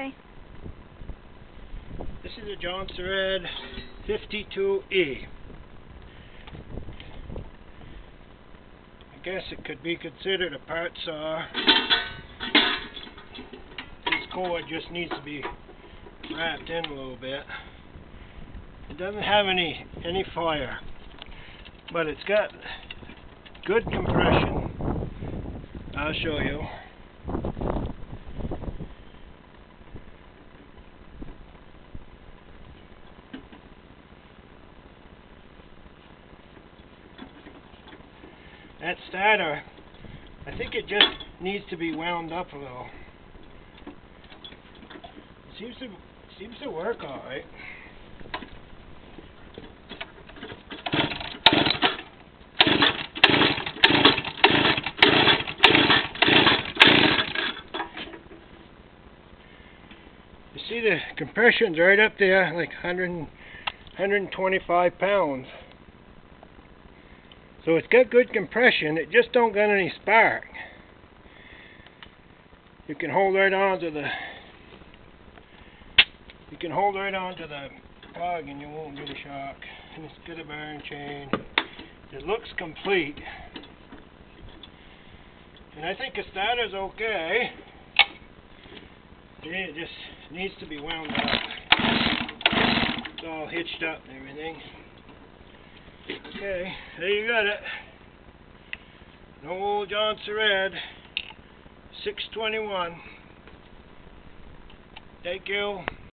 Okay. This is a Jonsered 52E. I guess it could be considered a part saw. This cord just needs to be wrapped in a little bit. It doesn't have any fire, but it's got good compression. I'll show you. That starter, I think it just needs to be wound up a little. It seems to work all right. You see the compression's right up there, like 125 pounds. So it's got good compression, it just don't got any spark. You can hold right onto the plug and you won't get a shock. And it's got a bearing chain. It looks complete. And I think the starter's okay. It just needs to be wound up. It's all hitched up and everything. Okay, there you got it. An old Jonsered 621. Thank you.